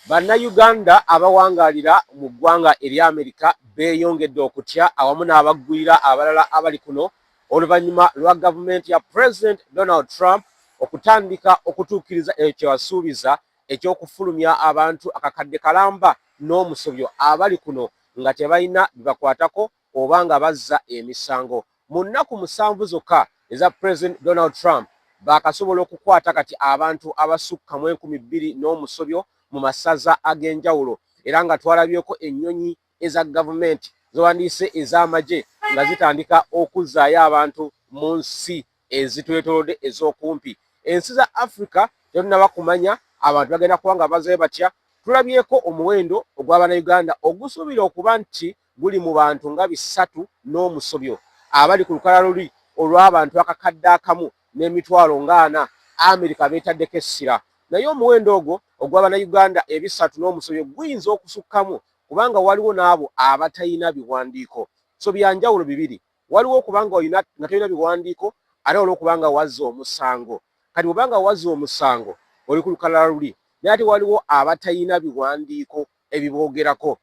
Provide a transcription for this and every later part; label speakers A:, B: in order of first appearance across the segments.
A: Bannayuganda abawangalira mu ggwanga erya Amerika beeyongedde okutya awamu n'abagwira abalala abali kuno oluvannyuma lwa gavumenti ya President Donald Trump okutandika okutuukiriza ekyo wasuubiza eky'okufulumya abantu akakadde kalamba n'omusobyo abali kuno nga tebalina bibakwatako oba nga bazza emisango. Mu nnaku 7 zokka eza President Donald Trump baakasobola okukwata kati abantu abasukka mu 2,000 n'omusobyo mu masaza ag'enjawulo, era nga twalabyeko ennyonyi eza gavumenti zewandiise ez'amagye nga zitandika okuzzaayo abantu mu nsi ezitwetoolodde ez'okumpi. Ensi za Africa tetunnaba kumanya abantu bagenda kuba nga bazayo batya. Tulabyeko omuwendo ogw'Abannayuganda ogusuubira okuba nti guli mu bantu nga 300 n'omusobyo abali ku lukalala luli olw'abantu akakadde akamu n'emitwalo nga 40 Amerika beetaddeko essira. Naye omuwendo ogwo ogw'Abannayuganda 300 n'omusobyo guyinza okusukkamu kubanga waliwo n'abo abatalina biwandiiko. So byanjawulo bibiri, waliwo okubanga olina nga tolina biwandiiko ate waliwo okubanga wazza omusango. Kati bw'obanga wazza omusango oli ku lukalala luli naye ate waliwo abatalina biwandiiko ebiboogerako.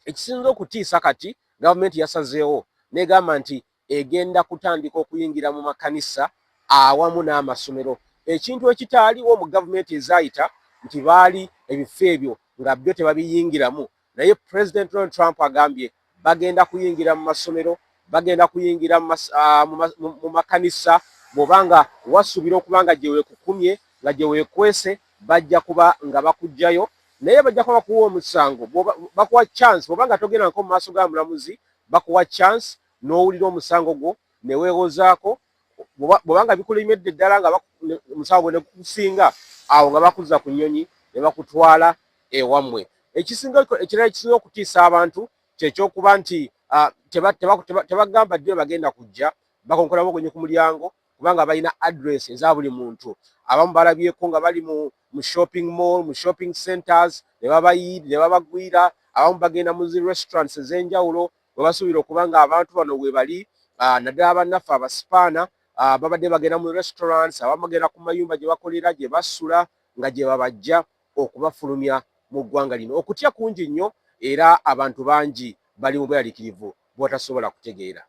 A: Ekisinza okutiisa kati gavumenti yasazeewo n'egamba nti egenda kutandika okuyingira mu makanisa awamu n'amasomero, ekintu ekitaaliwo mu gavumenti ezaayita nti baali ebifo ebyo nga byo tebabiyingiramu. Naye President Donald Trump agambye bagenda kuyingira mu masomero, bagenda kuyingira mu makanisa. Bw'obanga wasuubira okuba nga gye weekukumye nga gye weekwese bajja kuba nga bakugjayo, naye bajja kuba bakuwa omusango, bakuwa chance. Bw'obanga togenda nko mu maaso ga mulamuzi bakuwa chance n'owulira omusango gwo ne weewozaako. Bw'obanga bikulemedde ddala nga omusango ne gukusinga, awo nga bakuzza ku nnyonyi ne bakutwala ewammwe. Ekirala ekisinga okutiisa abantu kyekyokuba nti tebagamba ddyo bagenda kujja, bakonkona bagonye ku mulyango kubanga balina address eza buli muntu. Abamu balabyeko nga bali mu shopping mall, mu shopping centers ne babayidi ne babagwira. Abamu bagenda mu zi restaurants ez'enjawulo bwe basuubira okuba nga abantu bano we bali, naddala bannaffe abasipaana babadde bagenda mu restaurants, abamu bagenda ku mayumba gye bakolera gye basula nga gye babajja okubafulumya mu ggwanga lino. Okutya kungi nnyo era abantu bangi bali mu bweraliikirivu bw'otasobola kutegeera.